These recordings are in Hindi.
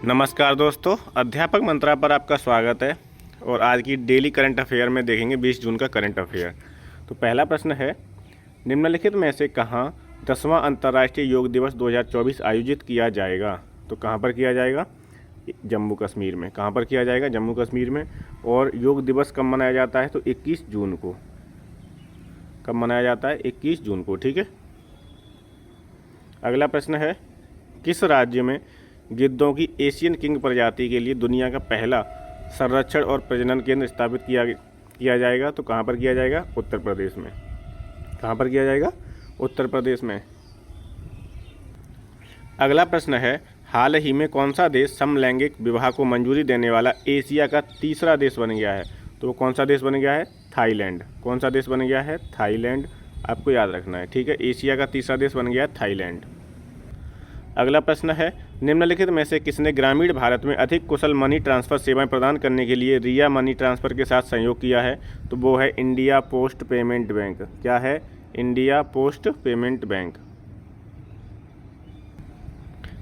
नमस्कार दोस्तों, अध्यापक मंत्रा पर आपका स्वागत है। और आज की डेली करंट अफेयर में देखेंगे 20 जून का करंट अफेयर। तो पहला प्रश्न है, निम्नलिखित में से कहाँ 10वां अंतर्राष्ट्रीय योग दिवस 2024 आयोजित किया जाएगा? तो कहाँ पर किया जाएगा? जम्मू कश्मीर में। कहाँ पर किया जाएगा? जम्मू कश्मीर में। और योग दिवस कब मनाया जाता है? तो 21 जून को। कब मनाया जाता है? 21 जून को। ठीक है। अगला प्रश्न है, किस राज्य में गिद्धों की एशियन किंग प्रजाति के लिए दुनिया का पहला संरक्षण और प्रजनन केंद्र स्थापित किया जाएगा? तो कहाँ पर किया जाएगा? उत्तर प्रदेश में। कहाँ पर किया जाएगा? उत्तर प्रदेश में। अगला प्रश्न है, हाल ही में कौन सा देश समलैंगिक विवाह को मंजूरी देने वाला एशिया का तीसरा देश बन गया है? तो वो कौन सा देश बन गया है? थाईलैंड। कौन सा देश बन गया है? थाईलैंड। आपको याद रखना है। ठीक है, एशिया का तीसरा देश बन गया है थाईलैंड। अगला प्रश्न है, निम्नलिखित में से किसने ग्रामीण भारत में अधिक कुशल मनी ट्रांसफ़र सेवाएं प्रदान करने के लिए रिया मनी ट्रांसफ़र के साथ सहयोग किया है? तो वो है इंडिया पोस्ट पेमेंट बैंक। क्या है? India Post payment bank.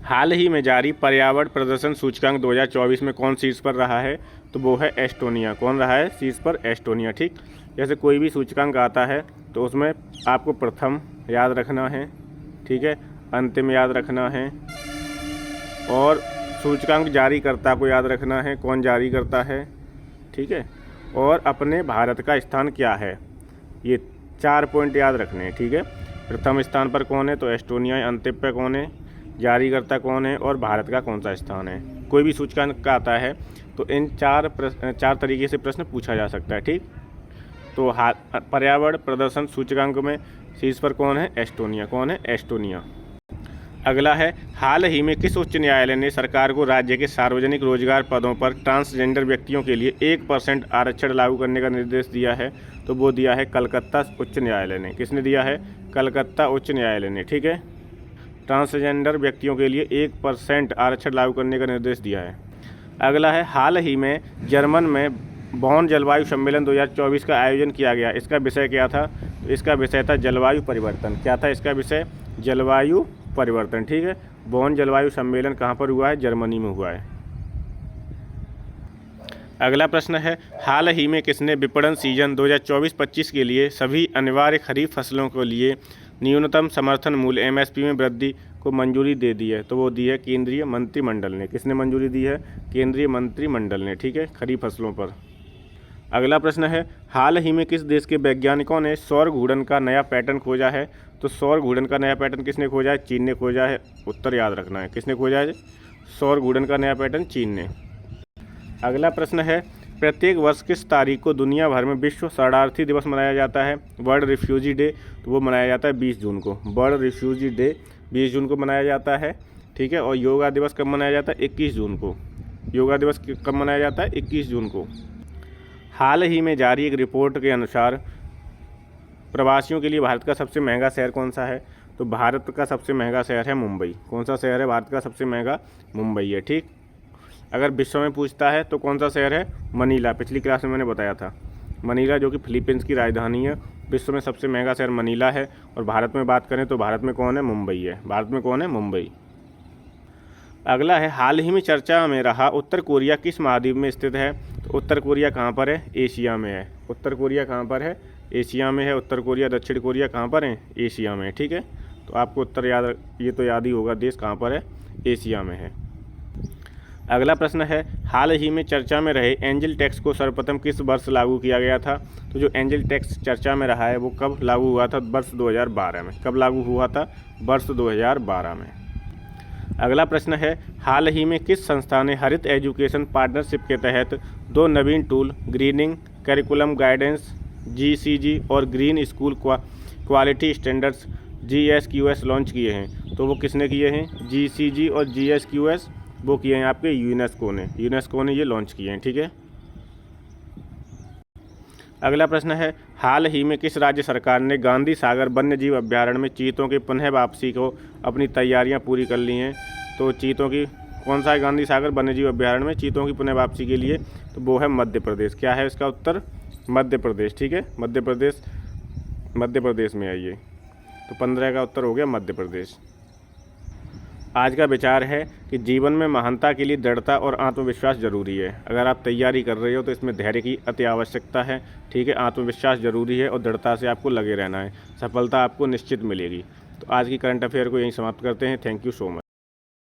हाल ही में जारी पर्यावरण प्रदर्शन सूचकांक 2024 में कौन शीर्ष पर रहा है? तो वो है एस्टोनिया। कौन रहा है शीर्ष पर? एस्टोनिया। ठीक, जैसे कोई भी सूचकांक आता है तो उसमें आपको प्रथम याद रखना है, ठीक है, अंतिम याद रखना है, और सूचकांक जारीकर्ता को याद रखना है, कौन जारी करता है, ठीक है, और अपने भारत का स्थान क्या है। ये 4 पॉइंट याद रखने हैं। ठीक है, प्रथम स्थान पर कौन है? तो एस्टोनिया है। अंतिम पे कौन है? जारीकर्ता कौन है? और भारत का कौन सा स्थान है। कोई भी सूचकांक का आता है तो इन 4 तरीके से प्रश्न पूछा जा सकता है। ठीक, तो पर्यावरण प्रदर्शन सूचकांक में शीर्ष पर कौन है? एस्टोनिया। कौन है? एस्टोनिया। अगला है, हाल ही में किस उच्च न्यायालय ने सरकार को राज्य के सार्वजनिक रोजगार पदों पर ट्रांसजेंडर व्यक्तियों के लिए 1% आरक्षण लागू करने का निर्देश दिया है? तो वो दिया है कलकत्ता उच्च न्यायालय ने। किसने दिया है? कलकत्ता उच्च न्यायालय ने। ठीक है, ट्रांसजेंडर व्यक्तियों के लिए 1% आरक्षण लागू करने का निर्देश दिया है। अगला है, हाल ही में जर्मन में बॉन जलवायु सम्मेलन 2024 का आयोजन किया गया। इसका विषय क्या था? तो इसका विषय था जलवायु परिवर्तन। क्या था इसका विषय? जलवायु परिवर्तन। ठीक है, बॉन जलवायु सम्मेलन कहाँ पर हुआ है? जर्मनी में हुआ है। अगला प्रश्न है, हाल ही में किसने विपणन सीजन 2024-25 के लिए सभी अनिवार्य खरीफ फसलों के लिए न्यूनतम समर्थन मूल्य एमएसपी में वृद्धि को मंजूरी दे दी है? तो वो दी है केंद्रीय मंत्रिमंडल ने। किसने मंजूरी दी है? केंद्रीय मंत्रिमंडल ने। ठीक है, खरीफ फसलों पर। अगला प्रश्न है, हाल ही में किस देश के वैज्ञानिकों ने सौर घूर्णन का नया पैटर्न खोजा है? तो सौर घूर्णन का नया पैटर्न किसने खोजा है? चीन ने खोजा है। उत्तर याद रखना है, किसने खोजा है सौर घूर्णन का नया पैटर्न? चीन ने। अगला प्रश्न है, प्रत्येक वर्ष किस तारीख को दुनिया भर में विश्व शरणार्थी दिवस मनाया जाता है? World refugee day. तो वो मनाया जाता है 20 जून को। वर्ल्ड रिफ्यूजी डे 20 जून को मनाया जाता है। ठीक है, और योगा दिवस कब मनाया जाता है? 21 जून को। योगा दिवस कब मनाया जाता है? 21 जून को। हाल ही में जारी एक रिपोर्ट के अनुसार प्रवासियों के लिए भारत का सबसे महंगा शहर कौन सा है? तो भारत का सबसे महंगा शहर है मुंबई। कौन सा शहर है भारत का सबसे महंगा? मुंबई है। ठीक, अगर विश्व में पूछता है तो कौन सा शहर है? मनीला। पिछली क्लास में मैंने बताया था, मनीला जो कि फिलीपींस की राजधानी है। विश्व में सबसे महंगा शहर मनीला है। और भारत में बात करें तो भारत में कौन है? मुंबई है। भारत में कौन है? मुंबई। अगला है, हाल ही में चर्चा में रहा उत्तर कोरिया किस महाद्वीप में स्थित है? तो उत्तर कोरिया कहाँ पर है? एशिया में है। उत्तर कोरिया कहाँ पर है? एशिया में है। उत्तर कोरिया, दक्षिण कोरिया कहाँ पर है? एशिया में है। ठीक है, तो आपको उत्तर याद, ये तो याद ही होगा, देश कहाँ पर है? एशिया में है। अगला प्रश्न है, हाल ही में चर्चा में रहे एंजल टैक्स को सर्वप्रथम किस वर्ष लागू किया गया था? तो जो एंजल टैक्स चर्चा में रहा है वो कब लागू हुआ था? वर्ष 2012 में। कब लागू हुआ था? वर्ष 2012 में। अगला प्रश्न है, हाल ही में किस संस्था ने हरित एजुकेशन पार्टनरशिप के तहत 2 नवीन tool greening curriculum guidance GCG और green school quality standards GSQS launch किए हैं? तो वो किसने किए हैं? GCG और GSQS वो किए हैं आपके यूनेस्को ने। यूनेस्को ने ये लॉन्च किए हैं। ठीक है। अगला प्रश्न है, हाल ही में किस राज्य सरकार ने गांधी सागर वन्यजीव अभ्यारण्य में चीतों की पुनः वापसी को अपनी तैयारियां पूरी कर ली हैं? तो चीतों की कौन सा है गांधी सागर वन्यजीव अभ्यारण्य में चीतों की पुनः वापसी के लिए? तो वो है मध्य प्रदेश। क्या है इसका उत्तर? मध्य प्रदेश। ठीक है, मध्य प्रदेश में है ये। तो 15 का उत्तर हो गया मध्य प्रदेश। आज का विचार है कि जीवन में महानता के लिए दृढ़ता और आत्मविश्वास जरूरी है। अगर आप तैयारी कर रहे हो तो इसमें धैर्य की अति आवश्यकता है। ठीक है, आत्मविश्वास जरूरी है और दृढ़ता से आपको लगे रहना है। सफलता आपको निश्चित मिलेगी। तो आज की करंट अफेयर को यहीं समाप्त करते हैं। Thank you so much.